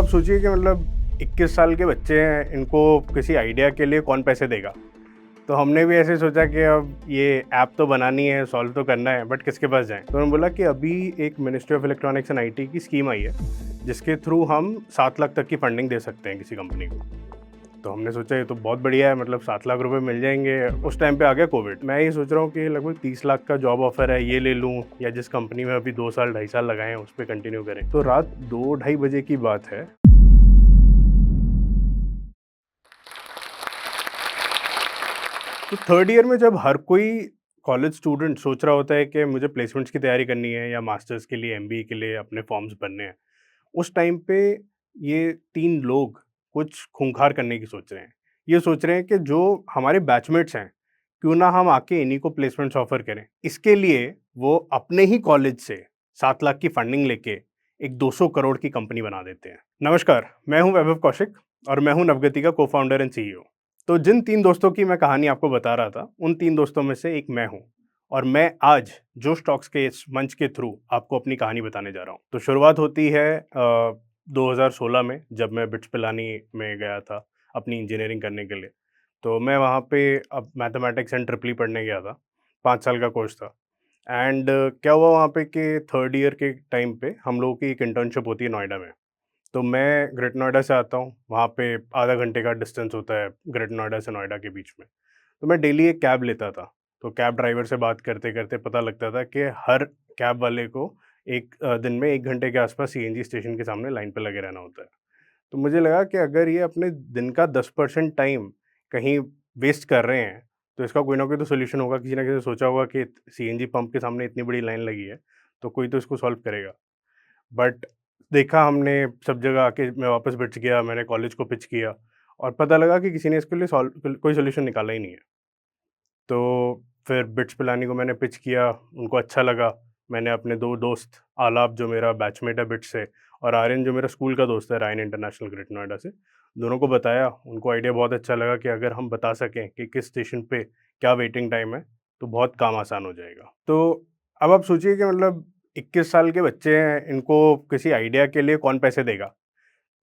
आप सोचिए कि मतलब 21 साल के बच्चे हैं, इनको किसी आइडिया के लिए कौन पैसे देगा? तो हमने भी ऐसे सोचा कि अब ये ऐप तो बनानी है, सॉल्व तो करना है, बट किसके पास जाएँ? तो उन्होंने बोला कि अभी एक ministry of electronics and IT की स्कीम आई है, जिसके थ्रू हम 7 लाख तक की फंडिंग दे सकते हैं किसी कंपनी को। तो हमने सोचा ये तो बहुत बढ़िया है, मतलब 7 लाख रुपए मिल जाएँगे। उस टाइम पे आ गया कोविड। मैं ये सोच रहा हूँ कि लगभग 30 लाख का जॉब ऑफर है, ये ले लूँ या जिस कंपनी में अभी 2 साल, ढाई साल लगाए हैं, उस पे कंटिन्यू करें। तो रात 2 ढाई बजे की बात है। तो थर्ड ईयर में जब हर कोई कॉलेज स्टूडेंट सोच रहा होता है कि मुझे प्लेसमेंट्स की तैयारी करनी है या मास्टर्स के लिए, एमबीए के लिए अपने फॉर्म्स भरने हैं, उस टाइम पे ये 3 लोग कुछ खूंखार करने की सोच रहे हैं। ये सोच रहे हैं कि जो हमारे बैचमेट्स हैं, क्यों ना हम आके इन्हीं को प्लेसमेंट्स ऑफर करें। इसके लिए वो अपने ही कॉलेज से 7 लाख की फंडिंग लेके एक 200 करोड़ की कंपनी बना देते हैं। नमस्कार, मैं हूं वैभव कौशिक और मैं हूं नवगति का को-फाउंडर एंड सीईओ। तो जिन 3 दोस्तों की मैं कहानी आपको बता रहा था, उन 3 दोस्तों में से एक मैं हूँ और मैं आज जो स्टॉक्स के इस मंच के थ्रू आपको अपनी कहानी बताने जा रहा हूँ। तो शुरुआत होती है 2016 में, जब मैं बिट्स पिलानी में गया था अपनी इंजीनियरिंग करने के लिए। तो मैं वहाँ पे अब मैथमेटिक्स एंड ट्रिपल ई पढ़ने गया था, 5 साल का कोर्स था। एंड क्या हुआ वहाँ पे कि थर्ड ईयर के टाइम पे हम लोगों की एक इंटर्नशिप होती है नोएडा में। तो मैं ग्रेटर नोएडा से आता हूँ, वहाँ पे आधा घंटे का डिस्टेंस होता है ग्रेटर नोएडा से नोएडा के बीच में। तो मैं डेली एक कैब लेता था, तो कैब ड्राइवर से बात करते-करते पता लगता था कि हर कैब वाले को एक दिन में 1 घंटे के आसपास सीएनजी स्टेशन के सामने लाइन पे लगे रहना होता है। तो मुझे लगा कि अगर ये अपने दिन का 10% टाइम कहीं वेस्ट कर रहे हैं, तो इसका कोई ना कोई तो सॉल्यूशन होगा। किसी ने किसी ने सोचा होगा कि सीएनजी पंप के सामने इतनी बड़ी लाइन लगी है, तो कोई तो इसको सॉल्व करेगा। बट देखा हमने सब जगह आके, मैं वापस बिट्स गया, मैंने कॉलेज को पिच किया और पता लगा कि किसी ने इसके लिए सॉल्व कोई सॉल्यूशन निकाला ही नहीं है। तो फिर बिट्स पिलानी को मैंने पिच किया, उनको अच्छा लगा। मैंने अपने 2 दोस्त, आलाप जो मेरा बैचमेट है बिट्स से और आर्यन जो मेरा स्कूल का दोस्त है रायन इंटरनेशनल ग्रेटर नोएडा से, दोनों को बताया। उनको आइडिया बहुत अच्छा लगा कि अगर हम बता सकें कि किस स्टेशन पे क्या वेटिंग टाइम है, तो बहुत काम आसान हो जाएगा। तो अब आप सोचिए कि मतलब 21 साल के बच्चे हैं, इनको किसी आइडिया के लिए कौन पैसे देगा?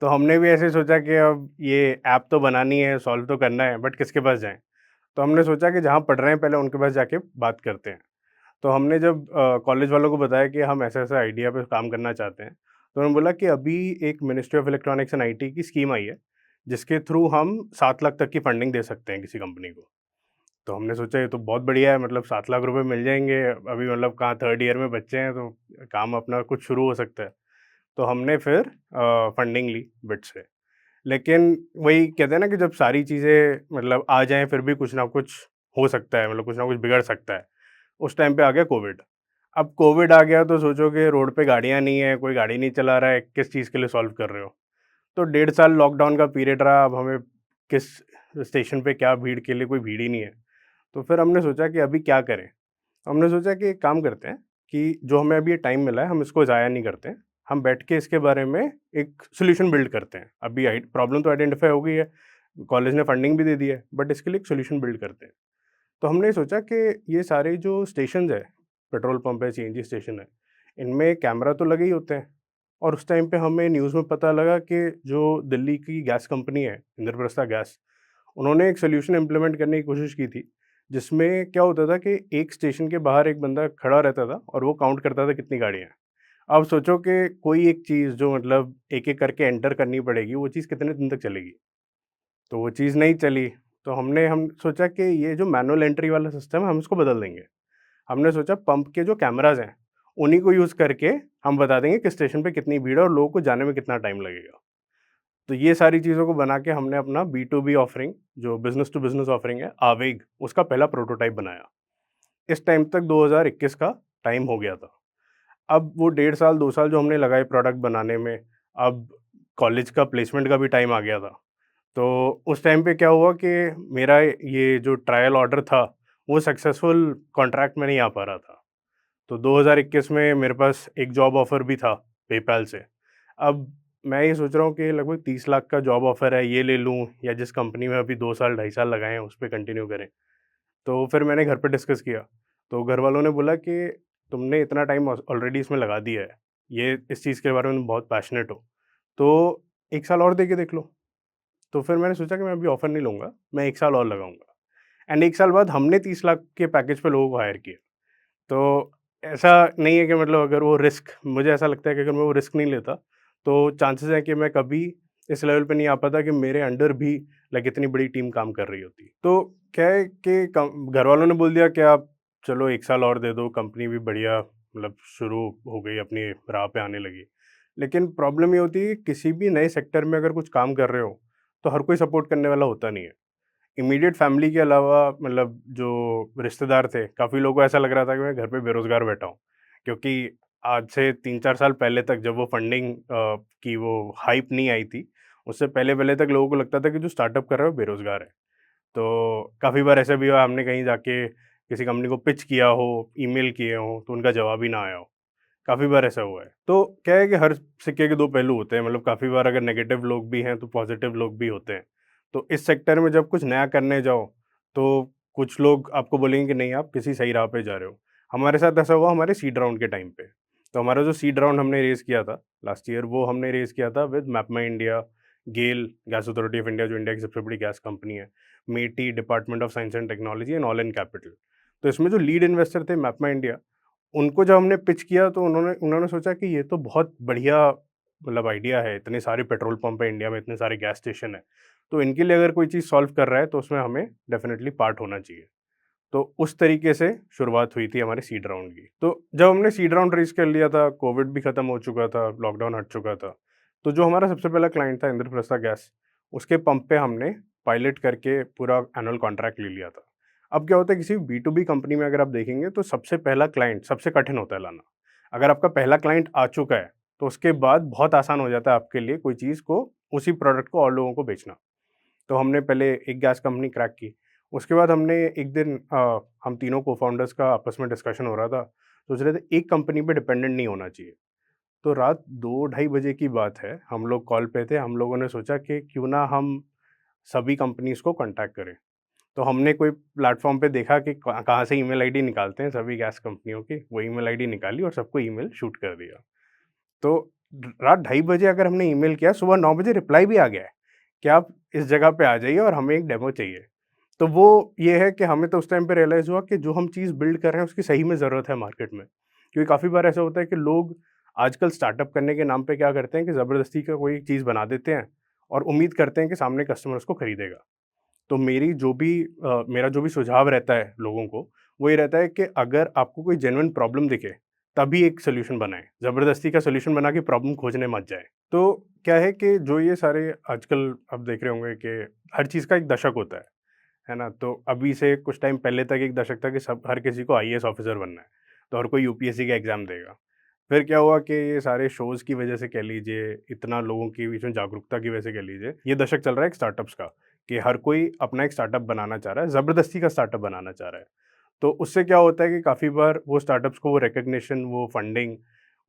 तो हमने भी ऐसे सोचा कि अब ये ऐप तो बनानी है, सॉल्व तो करना है, बट किसके पास जाएँ? तो हमने सोचा कि जहाँ पढ़ रहे हैं पहले उनके पास जाके बात करते हैं। तो हमने जब कॉलेज वालों को बताया कि हम ऐसे-ऐसे आइडिया पे काम करना चाहते हैं, तो उन्होंने बोला कि अभी एक ministry of electronics and IT की स्कीम आई है, जिसके थ्रू हम 7 लाख तक की फंडिंग दे सकते हैं किसी कंपनी को। तो हमने सोचा ये तो बहुत बढ़िया है, मतलब 7 लाख रुपए मिल जाएँगे। अभी मतलब कहाँ थर्ड ईयर में बच्चे हैं, तो काम अपना कुछ शुरू हो सकता है। तो हमने फिर फंडिंग ली बिट से। लेकिन वही कहते हैं ना कि जब सारी चीज़ें मतलब आ जाएँ, फिर भी कुछ ना कुछ हो सकता है, मतलब कुछ ना कुछ बिगड़ सकता है। उस टाइम पे आ गया कोविड। अब कोविड आ गया तो सोचो कि रोड पे गाड़ियाँ नहीं है, कोई गाड़ी नहीं चला रहा है, किस चीज़ के लिए सॉल्व कर रहे हो? तो 1.5 साल लॉकडाउन का पीरियड रहा, अब हमें किस स्टेशन पे क्या भीड़ के लिए, कोई भीड़ ही नहीं है। तो फिर हमने सोचा कि अभी क्या करें? हमने सोचा कि एक काम करते हैं कि जो हमें अभी ये टाइम मिला है, हम इसको ज़ाया नहीं करते हैं। हम बैठ के इसके बारे में एक सॉल्यूशन बिल्ड करते हैं। अभी आई प्रॉब्लम तो आइडेंटिफ़ाई हो गई है, कॉलेज ने फंडिंग भी दे दी है, बट इसके लिए एक सॉल्यूशन बिल्ड करते हैं। तो हमने सोचा कि ये सारे जो स्टेशंस हैं, पेट्रोल पंप है, सीएनजी स्टेशन है, इनमें कैमरा तो लगे ही होते हैं। और उस टाइम पे हमें न्यूज़ में पता लगा कि जो दिल्ली की गैस कंपनी है, इंद्रप्रस्था गैस, उन्होंने एक सॉल्यूशन इम्प्लीमेंट करने की कोशिश की थी, जिसमें क्या होता था कि एक स्टेशन के बाहर एक बंदा खड़ा रहता था और वो काउंट करता था कितनी गाड़ियाँ हैं। अब सोचो कि कोई एक चीज़ जो मतलब एक-एक करके एंटर करनी पड़ेगी, वो चीज़ कितने दिन तक चलेगी? तो वो चीज़ नहीं चली, तो हम सोचा कि ये जो मैनुअल एंट्री वाला सिस्टम है, हम इसको बदल देंगे। हमने सोचा पंप के जो कैमराज़ हैं, उन्हीं को यूज़ करके हम बता देंगे किस स्टेशन पे कितनी भीड़ है और लोगों को जाने में कितना टाइम लगेगा। तो ये सारी चीज़ों को बना के हमने अपना बी टू बी ऑफरिंग, जो बिज़नेस टू बिज़नेस ऑफरिंग है, आवेग, उसका पहला प्रोटोटाइप बनाया। इस टाइम तक 2021 का टाइम हो गया था। अब वो 1.5 साल, 2 साल जो हमने लगाए प्रोडक्ट बनाने में, अब कॉलेज का प्लेसमेंट का भी टाइम आ गया था। तो उस टाइम पे क्या हुआ कि मेरा ये जो ट्रायल ऑर्डर था, वो सक्सेसफुल कॉन्ट्रैक्ट में नहीं आ पा रहा था। तो 2021 में मेरे पास एक जॉब ऑफ़र भी था पेपैल से। अब मैं ये सोच रहा हूँ कि लगभग 30 लाख का जॉब ऑफ़र है, ये ले लूँ या जिस कंपनी में अभी 2 साल, ढाई साल लगाए हैं, उस पे कंटिन्यू करें। तो फिर मैंने घर पे डिस्कस किया, तो घर वालों ने बोला कि तुमने इतना टाइम ऑलरेडी इसमें लगा दिया है, ये इस चीज़ के बारे में तुम बहुत पैशनेट हो, तो 1 साल और दे के देख लो। तो फिर मैंने सोचा कि मैं अभी ऑफ़र नहीं लूँगा, मैं 1 साल और लगाऊँगा एंड 1 साल बाद हमने 30 लाख के पैकेज पे लोगों को हायर किया। तो ऐसा नहीं है कि मतलब अगर वो रिस्क, मुझे ऐसा लगता है कि अगर मैं वो रिस्क नहीं लेता, तो चांसेस हैं कि मैं कभी इस लेवल पे नहीं आ पाता कि मेरे अंडर भी लाइक इतनी बड़ी टीम काम कर रही होती। तो क्या है कि घर वालों ने बोल दिया कि आप चलो 1 साल और दे दो, कंपनी भी बढ़िया मतलब शुरू हो गई, अपनी राह पे आने लगी। लेकिन प्रॉब्लम ये होती है कि किसी भी नए सेक्टर में अगर कुछ काम कर रहे हो, तो हर कोई सपोर्ट करने वाला होता नहीं है। इमीडिएट फैमिली के अलावा मतलब जो रिश्तेदार थे, काफ़ी लोगों को ऐसा लग रहा था कि मैं घर पे बेरोज़गार बैठा हूँ। क्योंकि आज से 3-4 साल पहले तक जब वो फंडिंग की वो हाइप नहीं आई थी, उससे पहले-पहले तक लोगों को लगता था कि जो स्टार्टअप कर रहा है वो बेरोज़गार है। तो काफ़ी बार ऐसा भी हुआ, हमने कहीं जाके किसी कंपनी को पिच किया हो, ईमेल किए हों, तो उनका जवाब ही ना आया हो। काफ़ी बार ऐसा हुआ है। तो क्या है कि हर सिक्के के 2 पहलू होते हैं, मतलब काफ़ी बार अगर नेगेटिव लोग भी हैं, तो पॉज़िटिव लोग भी होते हैं। तो इस सेक्टर में जब कुछ नया करने जाओ, तो कुछ लोग आपको बोलेंगे कि नहीं, आप किसी सही राह पे जा रहे हो। हमारे साथ ऐसा हुआ हमारे सीड राउंड के टाइम पे। तो हमारा जो सीड राउंड हमने रेज़ किया था लास्ट ईयर, वो हमने रेज़ किया था with MapmyIndia, GAIL, gas authority of India जो इंडिया की सबसे बड़ी गैस कंपनी है, MeitY, department of science and technology and all in capital. तो इसमें जो लीड इन्वेस्टर थे मैपमा इंडिया, उनको जब हमने पिच किया तो उन्होंने उन्होंने सोचा कि ये तो बहुत बढ़िया मतलब आइडिया है, इतने सारे पेट्रोल पंप है इंडिया में, इतने सारे गैस स्टेशन है, तो इनके लिए अगर कोई चीज़ सॉल्व कर रहा है तो उसमें हमें डेफ़िनेटली पार्ट होना चाहिए। तो उस तरीके से शुरुआत हुई थी हमारे सीड राउंड की। तो जब हमने सीड राउंड रेज़ कर लिया था, कोविड भी खत्म हो चुका था, लॉकडाउन हट चुका था, तो जो हमारा सबसे पहला क्लाइंट था इंद्रप्रस्थ गैस, उसके पंप पे हमने पायलट करके पूरा एनुअल कॉन्ट्रैक्ट ले लिया था। अब क्या होता है किसी बी टू बी कंपनी में अगर आप देखेंगे तो सबसे पहला क्लाइंट सबसे कठिन होता है लाना। अगर आपका पहला क्लाइंट आ चुका है, तो उसके बाद बहुत आसान हो जाता है आपके लिए कोई चीज़ को, उसी प्रोडक्ट को और लोगों को बेचना। तो हमने पहले एक गैस कंपनी क्रैक की। उसके बाद हमने एक दिन हम तीनों को-फाउंडर्स का आपस में डिस्कशन हो रहा था। सोच रहे थे एक कंपनी पे डिपेंडेंट नहीं होना चाहिए। तो रात 2 ढाई बजे की बात है, हम लोग कॉल पे थे, हम लोगों ने सोचा कि क्यों ना हम सभी कंपनीज़ को कॉन्टैक्ट करें। तो हमने कोई प्लेटफ़ॉर्म पे देखा कि कहाँ से ईमेल आईडी निकालते हैं सभी गैस कंपनियों की, वो ईमेल आईडी निकाली और सबको ईमेल शूट कर दिया। तो रात ढाई बजे अगर हमने ईमेल किया, सुबह 9 बजे रिप्लाई भी आ गया है कि आप इस जगह पे आ जाइए और हमें एक डेमो चाहिए। तो वो ये है कि हमें तो उस टाइम पे रियलाइज़ हुआ कि जो हम चीज़ बिल्ड कर रहे हैं उसकी सही में ज़रूरत है मार्केट में। क्योंकि काफ़ी बार ऐसा होता है कि लोग आजकल स्टार्टअप करने के नाम पे क्या करते हैं कि ज़बरदस्ती का कोई चीज़ बना देते हैं और उम्मीद करते हैं कि सामने कस्टमर उसको खरीदेगा। तो मेरा जो भी सुझाव रहता है लोगों को, वो ये रहता है कि अगर आपको कोई जेन्युइन प्रॉब्लम दिखे, तभी एक सॉल्यूशन बनाएँ। ज़बरदस्ती का सॉल्यूशन बना के प्रॉब्लम खोजने मत जाएँ। तो क्या है कि जो ये सारे आजकल आप देख रहे होंगे कि हर चीज़ का एक दशक होता है ना? तो अभी से कुछ टाइम पहले तक एक दशक था कि सब हर किसी को आईएएस ऑफ़िसर बनना है, तो हर कोई यूपीएससी का एग्ज़ाम देगा। फिर क्या हुआ कि ये सारे शोज़ की वजह से कह लीजिए, इतना लोगों के बीच में जागरूकता की वजह से कह लीजिए, ये दशक चल रहा है एक स्टार्टअप्स का, कि हर कोई अपना एक स्टार्टअप बनाना चाह रहा है, ज़बरदस्ती का स्टार्टअप बनाना चाह रहा है। तो उससे क्या होता है कि काफ़ी बार वो स्टार्टअप्स को वो रिकॉग्निशन, वो फंडिंग,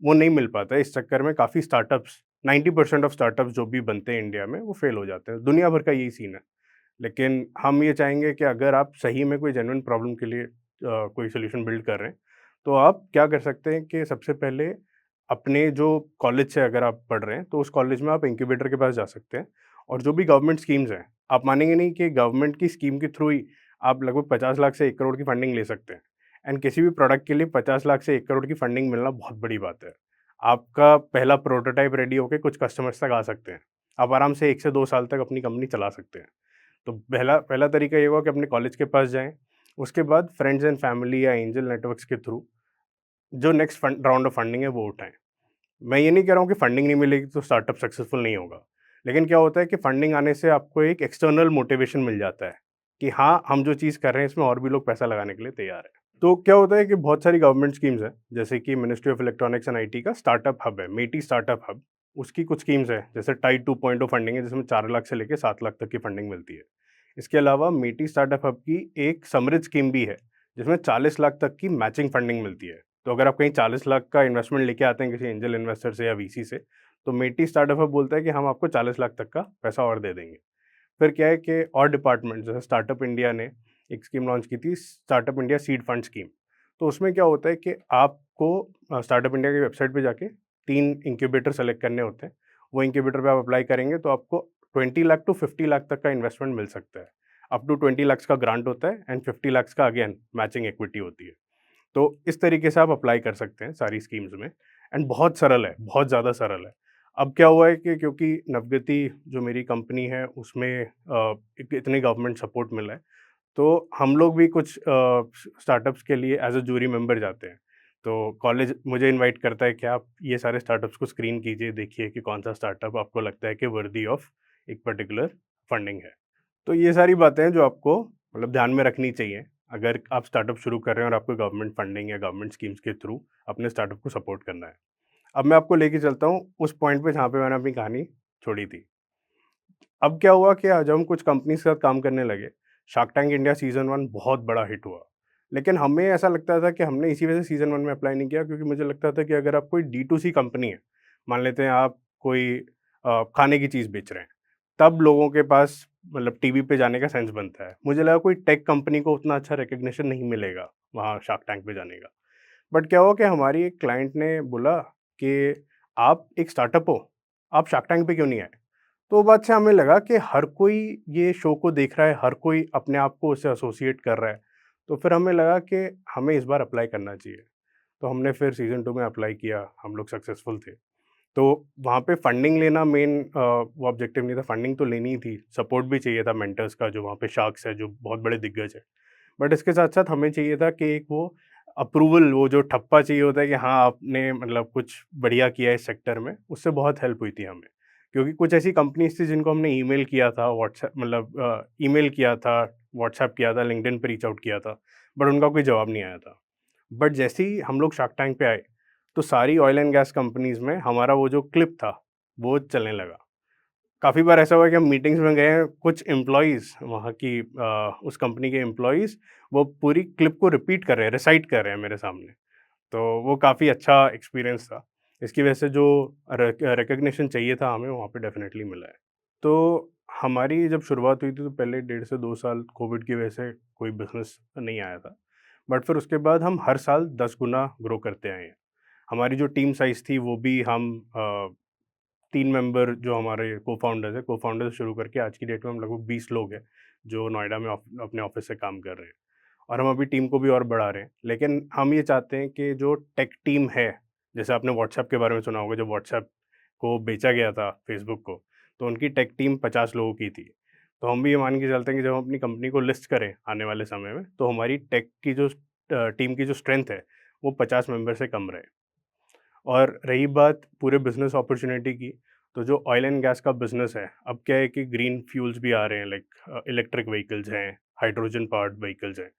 वो नहीं मिल पाता है। इस चक्कर में काफ़ी स्टार्टअप्स 90% ऑफ स्टार्टअप्स जो भी बनते हैं इंडिया में, वो फेल हो जाते हैं। दुनिया भर का यही सीन है। लेकिन हम ये चाहेंगे कि अगर आप सही में कोई जेन्युइन प्रॉब्लम के लिए कोई सॉल्यूशन बिल्ड कर रहे हैं, तो आप क्या कर सकते हैं कि सबसे पहले अपने जो कॉलेज से अगर आप पढ़ रहे हैं, तो उस कॉलेज में आप इंक्यूबेटर के पास जा सकते हैं और जो भी गवर्नमेंट स्कीम्स हैं, आप मानेंगे नहीं कि गवर्नमेंट की स्कीम के थ्रू ही आप लगभग 50 लाख से 1 करोड़ की फंडिंग ले सकते हैं। एंड किसी भी प्रोडक्ट के लिए 50 लाख से 1 करोड़ की फंडिंग मिलना बहुत बड़ी बात है। आपका पहला प्रोटोटाइप रेडी होके कुछ कस्टमर्स तक आ सकते हैं। आप आराम से 1 से 2 साल तक अपनी कंपनी चला सकते हैं। तो पहला पहला तरीका ये हुआ कि अपने कॉलेज के पास जाएँ, उसके बाद फ्रेंड्स एंड फैमिली या एंजल नेटवर्क्स के थ्रू जो नेक्स्ट राउंड ऑफ फंडिंग है वो उठाएँ। मैं ये नहीं कह रहा हूँ कि फंडिंग नहीं मिलेगी तो स्टार्टअप सक्सेसफुल नहीं होगा। लेकिन क्या होता है कि फंडिंग आने से आपको एक एक्सटर्नल मोटिवेशन मिल जाता है कि हाँ, हम जो चीज़ कर रहे हैं इसमें और भी लोग पैसा लगाने के लिए तैयार हैं। तो क्या होता है कि बहुत सारी गवर्नमेंट स्कीम्स हैं, जैसे कि ministry of electronics and IT का स्टार्टअप हब है, मेटी स्टार्टअप हब। उसकी कुछ स्कीम्स हैं, जैसे टाइड 2.0 फंडिंग है जिसमें 4 लाख से लेके 7 लाख तक की फंडिंग मिलती है। इसके अलावा मेटी स्टार्टअप हब की एक समृद्ध स्कीम भी है, जिसमें 40 लाख तक की मैचिंग फंडिंग मिलती है। तो अगर आप कहीं 40 लाख का इन्वेस्टमेंट लेके आते हैं किसी एंजल इन्वेस्टर से या वीसी से, तो मेटी स्टार्टअप हब बोलता है कि हम आपको 40 लाख तक का पैसा और दे देंगे। फिर क्या है कि और डिपार्टमेंट जैसे स्टार्टअप इंडिया ने एक स्कीम लॉन्च की थी, startup India seed fund scheme. तो उसमें क्या होता है कि आपको स्टार्टअप इंडिया की वेबसाइट पे जाके 3 इंक्यूबेटर सेलेक्ट करने होते हैं वो इंक्यूबेटर पे आप अप्लाई करेंगे तो आपको 20 लाख टू 50 लाख तक का इन्वेस्टमेंट मिल सकता है। अप टू 20 लाख का ग्रांट होता है एंड 50 लाख का अगेन मैचिंग इक्विटी होती है। तो इस तरीके से आप अप्लाई कर सकते हैं सारी स्कीम्स में एंड बहुत सरल है, बहुत ज़्यादा सरल है। अब क्या हुआ है कि क्योंकि नवगति जो मेरी कंपनी है उसमें इतने गवर्नमेंट सपोर्ट मिला है, तो हम लोग भी कुछ स्टार्टअप्स के लिए एज़ अ जूरी मेंबर जाते हैं। तो कॉलेज मुझे इनवाइट करता है कि आप ये सारे स्टार्टअप्स को स्क्रीन कीजिए, देखिए कि कौन-सा स्टार्टअप आपको लगता है कि वर्दी ऑफ एक पर्टिकुलर फंडिंग है। तो ये सारी बातें हैं जो आपको मतलब ध्यान में रखनी चाहिए, अगर आप स्टार्टअप शुरू कर रहे हैं और आपको गवर्नमेंट फंडिंग या गवर्नमेंट स्कीम्स के थ्रू अपने स्टार्टअप को सपोर्ट करना है। अब मैं आपको लेके चलता हूँ उस पॉइंट पे जहाँ पे मैंने अपनी कहानी छोड़ी थी। अब क्या हुआ कि जब हम कुछ कंपनीज़ के साथ काम करने लगे, शार्क टैंक इंडिया सीज़न 1 बहुत बड़ा हिट हुआ। लेकिन हमें ऐसा लगता था कि हमने इसी वजह से सीज़न 1 में अप्लाई नहीं किया क्योंकि मुझे लगता था कि अगर आप कोई डी2सी कंपनी है, मान लेते हैं आप कोई खाने की चीज़ बेच रहे हैं, तब लोगों के पास मतलब टीवी पे जाने का सेंस बनता है। मुझे लगा कोई टेक कंपनी को उतना अच्छा रिकॉग्निशन नहीं मिलेगा, वहाँ शार्क टैंक पे जाने का। बट क्या हुआ कि हमारी एक क्लाइंट ने बोला कि आप एक स्टार्टअप हो, आप शार्क टैंक पे क्यों नहीं आए? तो वो बात से हमें लगा कि हर कोई ये शो को देख रहा है, हर कोई अपने आप को उससे एसोसिएट कर रहा है। तो फिर हमें लगा कि हमें इस बार अप्लाई करना चाहिए। तो हमने फिर सीज़न 2 में अप्लाई किया, हम लोग सक्सेसफुल थे। तो वहाँ पे फंडिंग लेना मेन वो ऑब्जेक्टिव नहीं था, फंडिंग तो लेनी ही थी, सपोर्ट भी चाहिए था मेंटर्स का जो वहाँ पे शार्क्स हैं, जो बहुत बड़े दिग्गज हैं। बट इसके साथ-साथ हमें चाहिए था कि एक वो अप्रूवल, वो जो ठप्पा चाहिए होता है कि हाँ, आपने मतलब कुछ बढ़िया किया है इस सेक्टर में, उससे बहुत हेल्प हुई थी हमें। क्योंकि कुछ ऐसी कंपनीज़ थी जिनको हमने ईमेल किया था, व्हाट्सएप मतलब ईमेल किया था, व्हाट्सएप किया था, लिंक्डइन पे रीच आउट किया था, बट उनका कोई जवाब नहीं आया था। बट जैसे ही हम लोग शार्क टैंक पे आए, तो सारी ऑयल एंड गैस कंपनीज़ में हमारा वो जो क्लिप था, वो चलने लगा। काफ़ी बार ऐसा हुआ है कि हम मीटिंग्स में गए हैं, कुछ एम्प्लॉइज़ वहाँ की उस कंपनी के एम्प्लॉइज़ वो पूरी क्लिप को रिपीट कर रहे हैं, रिसाइट कर रहे हैं मेरे सामने। तो वो काफ़ी अच्छा एक्सपीरियंस था। इसकी वजह से जो रिकॉग्निशन चाहिए था हमें वहाँ पे डेफ़िनेटली मिला है। तो हमारी जब शुरुआत हुई थी तो पहले 1.5 से 2 साल कोविड की वजह से कोई बिज़नेस नहीं आया था। बट फिर उसके बाद हम हर साल 10 गुना ग्रो करते आए हैं। हमारी जो टीम साइज़ थी वो भी हम 3 मेंबर जो हमारे को-फाउंडर्स हैं, को-फाउंडर से शुरू करके आज की डेट में हम लगभग 20 लोग हैं, जो नोएडा में अपने ऑफ़िस से काम कर रहे हैं। और हम अभी टीम को भी और बढ़ा रहे हैं। लेकिन हम ये चाहते हैं कि जो टेक टीम है, जैसे आपने व्हाट्सएप के बारे में सुना होगा, जब व्हाट्सएप को बेचा गया था फेसबुक को, तो उनकी टेक टीम 50 लोगों की थी। तो हम भी ये मान के चलते हैं कि जब हम अपनी कंपनी को लिस्ट करें आने वाले समय में, तो हमारी टेक की जो टीम की जो स्ट्रेंथ है, वो 50 मेंबर से कम रहे। और रही बात पूरे बिज़नेस अपॉर्च्युनिटी की, तो जो ऑयल एंड गैस का बिज़नेस है, अब क्या है कि ग्रीन फ्यूल्स भी आ रहे हैं, लाइक इलेक्ट्रिक व्हीकल्स हैं, हाइड्रोजन पावर्ड व्हीकल्स हैं।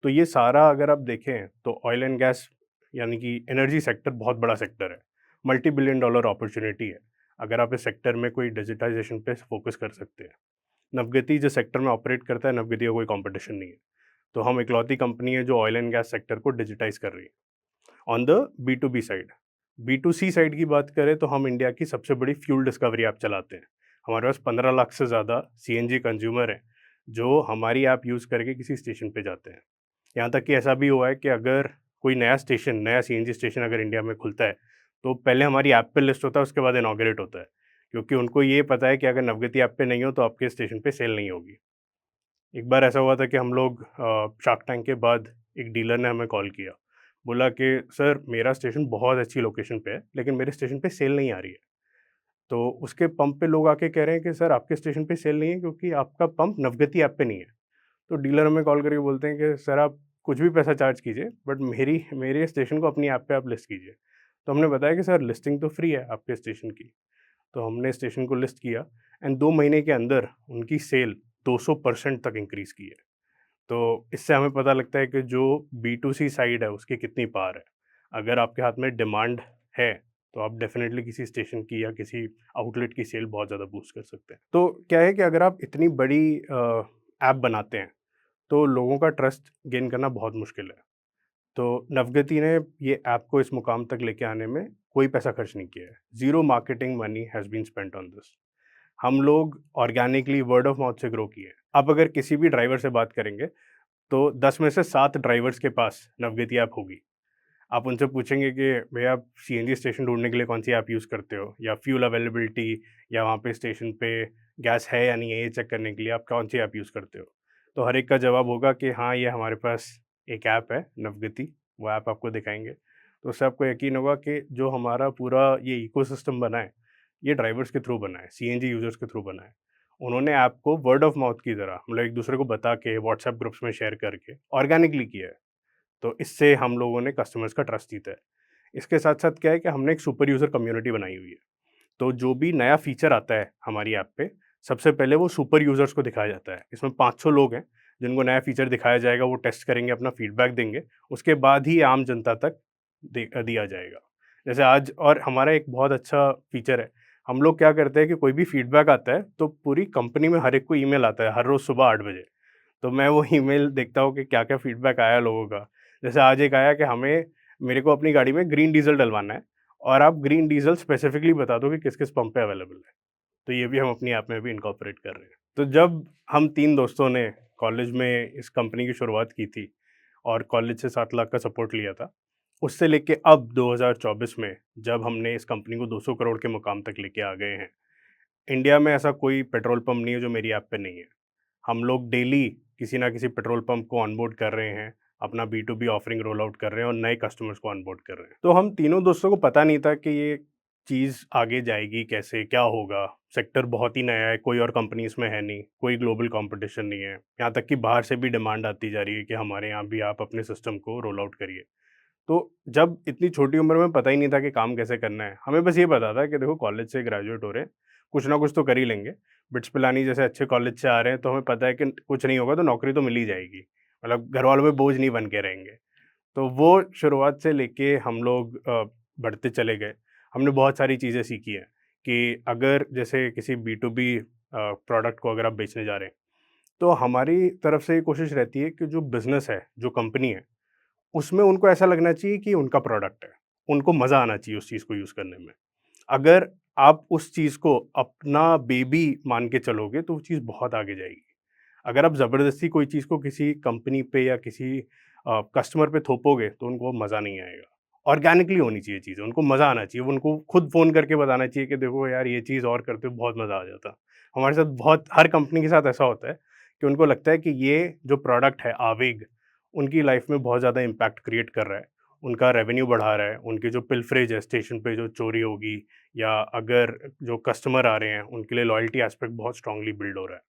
तो ये सारा अगर आप देखें तो ऑयल एंड गैस यानी कि एनर्जी सेक्टर बहुत बड़ा सेक्टर है। मल्टी बिलियन डॉलर अपॉर्च्युनिटी है, अगर आप इस सेक्टर में कोई डिजिटाइज़ेशन पे फ़ोकस कर सकते हैं। नवगति जिस सेक्टर में ऑपरेट करता है, नवगति का कोई कॉम्पिटिशन नहीं है। तो हम इकलौती कंपनी है जो ऑयल एंड गैस सेक्टर को डिजिटाइज़ कर रही है। On the B to B side, B to C side की बात करें तो हम इंडिया की सबसे बड़ी फ्यूल डिस्कवरी ऐप चलाते हैं। हमारे पास 15 लाख से ज़्यादा सीएनजी कंज्यूमर हैं, जो हमारी ऐप यूज़ करके किसी स्टेशन पे जाते हैं। यहाँ तक कि ऐसा भी हुआ है कि अगर कोई नया स्टेशन, नया सीएनजी स्टेशन अगर इंडिया में खुलता है, तो पहले हमारी ऐप पे लिस्ट होता है, उसके बाद इनॉग्रेट होता है। क्योंकि उनको ये पता है कि अगर नवगति ऐप पे नहीं हो, तो आपके स्टेशन पे सेल नहीं होगी। एक बार ऐसा हुआ था कि हम लोग शार्क टैंक के बाद एक डीलर ने हमें कॉल किया। बोला कि सर मेरा स्टेशन बहुत अच्छी लोकेशन पे है, लेकिन मेरे स्टेशन पे सेल नहीं आ रही है। तो उसके पंप पे लोग आके कह रहे हैं कि सर आपके स्टेशन पे सेल नहीं है क्योंकि आपका पंप नवगति ऐप पे नहीं है। तो डीलर हमें कॉल करके बोलते हैं कि सर आप कुछ भी पैसा चार्ज कीजिए बट मेरे स्टेशन को अपनी ऐप पे आप लिस्ट कीजिए। तो हमने बताया कि सर लिस्टिंग तो फ्री है आपके स्टेशन की। तो हमने स्टेशन को लिस्ट किया एंड 2 महीने के अंदर उनकी सेल 200% तक इंक्रीज़ की है। तो इससे हमें पता लगता है कि जो बी टू सी साइड है उसकी कितनी पावर है। अगर आपके हाथ में डिमांड है, तो आप डेफ़िनेटली किसी स्टेशन की या किसी आउटलेट की सेल बहुत ज़्यादा बूस्ट कर सकते हैं। तो क्या है कि अगर आप इतनी बड़ी ऐप बनाते हैं, तो लोगों का ट्रस्ट गेन करना बहुत मुश्किल है। तो नवगति ने ये ऐप को इस मुकाम तक लेके आने में कोई पैसा खर्च नहीं किया है। Zero marketing money has been spent on this. हम लोग ऑर्गेनिकली वर्ड ऑफ माउथ से ग्रो किए हैं। आप अगर किसी भी ड्राइवर से बात करेंगे, तो 10 में से 7 ड्राइवर्स के पास नवगति ऐप होगी। आप उनसे पूछेंगे कि भैया आप सीएनजी स्टेशन ढूँढने के लिए कौन-सी ऐप यूज़ करते हो? या फ्यूल अवेलेबिलिटी या वहाँ पे स्टेशन पे गैस है या नहीं है, ये चेक करने के लिए आप कौन-सी ऐप यूज़ करते हो? तो हर एक का जवाब होगा कि हाँ, ये हमारे पास एक ऐप है नवगति, वो ऐप आपको दिखाएँगे। तो उससे आपको यकीन होगा कि जो हमारा पूरा ये इकोसिस्टम बना है, ये ड्राइवर्स के थ्रू बना है, सीएनजी यूज़र्स के थ्रू बना है। उन्होंने ऐप को वर्ड ऑफ माउथ की तरह मतलब एक-दूसरे को बता के, व्हाट्सएप ग्रुप्स में शेयर करके ऑर्गेनिकली किया है। तो इससे हम लोगों ने कस्टमर्स का ट्रस्ट जीता है। इसके साथ-साथ क्या है कि हमने एक सुपर यूज़र कम्युनिटी बनाई हुई है। तो जो भी नया फीचर आता है हमारी ऐप पे, सबसे पहले वो सुपर यूज़र्स को दिखाया जाता है। इसमें 500 लोग हैं, जिनको नया फीचर दिखाया जाएगा, वो टेस्ट करेंगे, अपना फीडबैक देंगे। उसके बाद ही आम जनता तक दिया जाएगा। जैसे आज और हमारा एक बहुत अच्छा फीचर है, हम लोग क्या करते हैं कि कोई भी फीडबैक आता है, तो पूरी कंपनी में हर एक को ईमेल आता है, हर रोज़ सुबह 8 बजे। तो मैं वो ईमेल देखता हूँ कि क्या-क्या फीडबैक आया लोगों का। जैसे आज एक आया कि मेरे को अपनी गाड़ी में ग्रीन डीज़ल डलवाना है और आप ग्रीन डीज़ल स्पेसिफिकली बता दो कि किस-किस पंप पे अवेलेबल है। तो ये भी हम अपनी ऐप में भी इनकॉर्पोरेट कर रहे हैं। तो जब हम 3 दोस्तों ने कॉलेज में इस कंपनी की शुरुआत की थी और कॉलेज से 7 लाख का सपोर्ट लिया था, उससे लेके अब 2024 में जब हमने इस कंपनी को 200 करोड़ के मुकाम तक लेके आ गए हैं, इंडिया में ऐसा कोई पेट्रोल पंप नहीं है जो मेरी ऐप पे नहीं है। हम लोग डेली किसी ना किसी पेट्रोल पंप को ऑनबोर्ड कर रहे हैं, अपना B to B offering roll out कर रहे हैं और नए कस्टमर्स को ऑनबोर्ड कर रहे हैं। तो हम तीनों दोस्तों को पता नहीं था कि ये चीज़ आगे जाएगी कैसे, क्या होगा? सेक्टर बहुत ही नया है, कोई और कंपनी इसमें है नहीं, कोई ग्लोबल कॉम्पिटिशन नहीं है। यहाँ तक कि बाहर से भी डिमांड आती जा रही है कि हमारे यहाँ भी आप अपने सिस्टम को रोल आउट करिए। तो जब इतनी छोटी उम्र में पता ही नहीं था कि काम कैसे करना है, हमें बस ये पता था कि देखो कॉलेज से ग्रेजुएट हो रहे हैं, कुछ ना कुछ तो कर ही लेंगे। बिट्स पिलानी जैसे अच्छे कॉलेज से आ रहे हैं, तो हमें पता है कि कुछ नहीं होगा तो नौकरी तो मिल ही जाएगी। मतलब घर वालों पे बोझ नहीं बन के रहेंगे। तो वो शुरुआत से लेके हम लोग बढ़ते चले गए। हमने बहुत सारी चीज़ें सीखी हैं कि अगर जैसे किसी बी टू बी प्रोडक्ट को अगर आप बेचने जा रहे हैं, तो हमारी तरफ से ये कोशिश रहती है कि जो बिज़नेस है, जो कंपनी है, उसमें उनको ऐसा लगना चाहिए कि उनका प्रोडक्ट है। उनको मज़ा आना चाहिए उस चीज़ को यूज़ करने में। अगर आप उस चीज़ को अपना बेबी मान के चलोगे तो वो चीज़ बहुत आगे जाएगी। अगर आप ज़बरदस्ती कोई चीज़ को किसी कंपनी पे या किसी कस्टमर पे थोपोगे तो उनको मज़ा नहीं आएगा। ऑर्गेनिकली होनी चाहिए चीज़ें, उनको मज़ा आना चाहिए, उनको खुद फ़ोन करके बताना चाहिए कि देखो यार ये चीज़ और करते हो बहुत मज़ा आ जाता। हमारे साथ बहुत हर कंपनी के साथ ऐसा होता है कि उनको लगता है कि ये जो प्रोडक्ट है आवेग, उनकी लाइफ़ में बहुत ज़्यादा इम्पैक्ट क्रिएट कर रहा है। उनका रेवेन्यू बढ़ा रहा है, उनकी जो पिल्फरेज है स्टेशन पे जो चोरी होगी या अगर जो कस्टमर आ रहे हैं उनके लिए लॉयल्टी एस्पेक्ट बहुत स्ट्रांगली बिल्ड हो रहा है।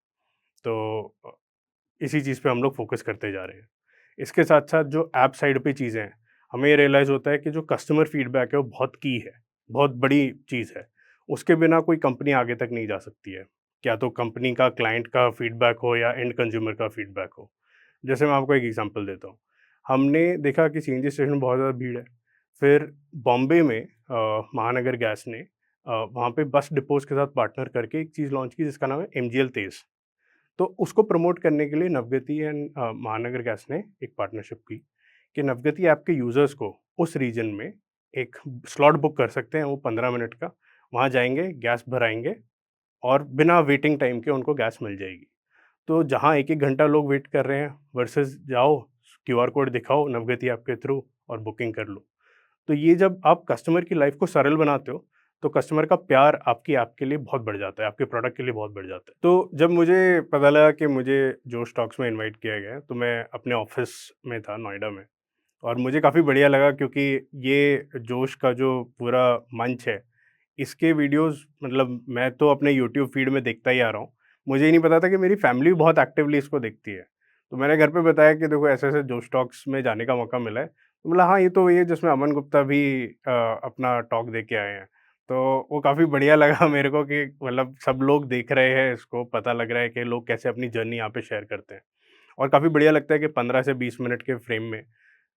तो इसी चीज़ पे हम लोग फ़ोकस करते जा रहे हैं। इसके साथ-साथ जो ऐप साइड पे चीज़ें हैं, हमें ये रियलाइज़ होता है कि जो कस्टमर फीडबैक है वो बहुत की है, बहुत बड़ी चीज़ है। उसके बिना कोई कंपनी आगे तक नहीं जा सकती है। क्या तो कंपनी का क्लाइंट का फीडबैक हो या एंड कंज्यूमर का फीडबैक हो। जैसे मैं आपको एक एग्ज़ाम्पल देता हूँ। हमने देखा कि सीएनजी स्टेशन में बहुत ज़्यादा भीड़ है। फिर बॉम्बे में महानगर गैस ने वहाँ पे बस डिपोज़ के साथ पार्टनर करके एक चीज़ लॉन्च की जिसका नाम है एमजीएल तेज़। तो उसको प्रमोट करने के लिए नवगति एंड महानगर गैस ने एक पार्टनरशिप की कि नवगति ऐप के यूज़र्स को उस रीजन में एक स्लॉट बुक कर सकते हैं वो 15 मिनट का। वहाँ जाएँगे, गैस भराएँगे और बिना वेटिंग टाइम के उनको गैस मिल जाएगी। तो जहाँ 1-1 घंटा लोग वेट कर रहे हैं वर्सेस जाओ, क्यूआर कोड दिखाओ नवगति ऐप के थ्रू और बुकिंग कर लो। तो ये जब आप कस्टमर की लाइफ को सरल बनाते हो, तो कस्टमर का प्यार आपकी ऐप के लिए बहुत बढ़ जाता है, आपके प्रोडक्ट के लिए बहुत बढ़ जाता है। तो जब मुझे पता लगा कि मुझे जोश टॉक्स में इनवाइट किया गया है, तो मैं अपने ऑफ़िस में था नोएडा में और मुझे काफ़ी बढ़िया लगा क्योंकि ये जोश का जो पूरा मंच है, इसके वीडियोज़ मतलब मैं तो अपने यूट्यूब फ़ीड में देखता ही आ रहा हूँ। मुझे ही नहीं पता था कि मेरी फ़ैमिली भी बहुत एक्टिवली इसको देखती है। तो मैंने घर पे बताया कि देखो ऐसे-ऐसे जोश टॉक्स में जाने का मौका मिला है। तो बोला हाँ, ये तो वही है जिसमें अमन गुप्ता भी अपना टॉक दे के आए हैं। तो वो काफ़ी बढ़िया लगा मेरे को कि मतलब सब लोग देख रहे हैं इसको, पता लग रहा है कि लोग कैसे अपनी जर्नी यहाँ पे शेयर करते हैं। और काफ़ी बढ़िया लगता है कि 15 से 20 मिनट के फ्रेम में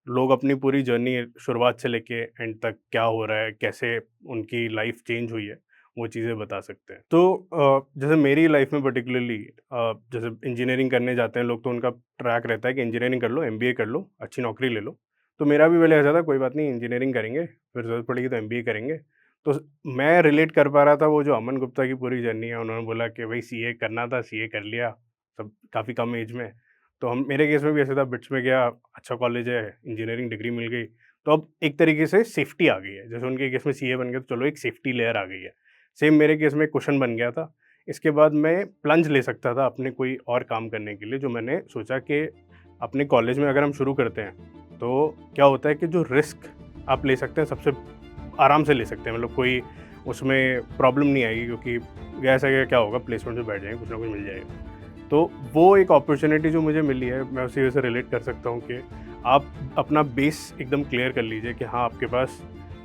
लोग अपनी पूरी जर्नी शुरुआत से लेके एंड तक क्या हो रहा है, कैसे उनकी लाइफ चेंज हुई है, वो चीज़ें बता सकते हैं। तो जैसे मेरी लाइफ में पर्टिकुलरली जैसे इंजीनियरिंग करने जाते हैं लोग तो उनका ट्रैक रहता है कि इंजीनियरिंग कर लो, एमबीए कर लो, अच्छी नौकरी ले लो। तो मेरा भी पहले ऐसा था कोई बात नहीं इंजीनियरिंग करेंगे, फिर ज़रूरत पड़ेगी तो एमबीए करेंगे। तो मैं रिलेट कर पा रहा था वो जो अमन गुप्ता की पूरी जर्नी है, उन्होंने बोला कि भई सीए करना था, सीए कर लिया, सब काफ़ी कम एज में। तो हम मेरे केस में भी ऐसा था बिट्स में गया, अच्छा कॉलेज है, इंजीनियरिंग डिग्री मिल गई। तो अब एक तरीके से सेफ्टी आ गई है। जैसे उनके केस में सीए बन गया तो चलो एक सेफ्टी लेयर आ गई है। सेम मेरे केस में क्वेश्चन बन गया था। इसके बाद मैं प्लंज ले सकता था अपने कोई और काम करने के लिए, जो मैंने सोचा कि अपने कॉलेज में अगर हम शुरू करते हैं, तो क्या होता है कि जो रिस्क आप ले सकते हैं सबसे आराम से ले सकते हैं, मतलब कोई उसमें प्रॉब्लम नहीं आएगी, क्योंकि ऐसा क्या होगा, प्लेसमेंट में बैठ जाएंगे, कुछ ना कुछ मिल जाएगा। तो वो एक अपॉर्चुनिटी जो मुझे मिली है, मैं उसी वजह से रिलेट कर सकता हूँ कि आप अपना बेस एकदम क्लियर कर लीजिए कि हाँ, आपके पास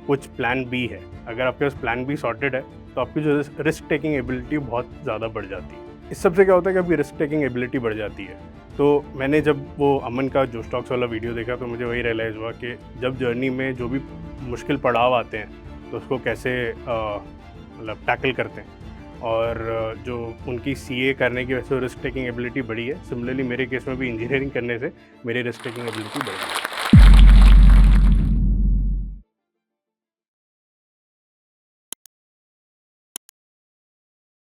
कुछ प्लान बी है। अगर आपके पास प्लान बी सॉर्टेड है, तो आपकी जो रिस्क टेकिंग एबिलिटी बहुत ज़्यादा बढ़ जाती है। इस सबसे क्या होता है कि आपकी रिस्क टेकिंग एबिलिटी बढ़ जाती है। तो मैंने जब वो अमन का जो स्टॉक्स वाला वीडियो देखा, तो मुझे वही रियलाइज़ हुआ कि जब जर्नी में जो भी मुश्किल पड़ाव आते हैं, तो उसको कैसे मतलब टैकल करते हैं। और जो उनकी सीए करने की वजह से रिस्क टेकिंग एबिलिटी बढ़ी है, सिमिलरली मेरे केस में भी इंजीनियरिंग करने से मेरी रिस्क टेकिंग एबिलिटी बढ़ी है।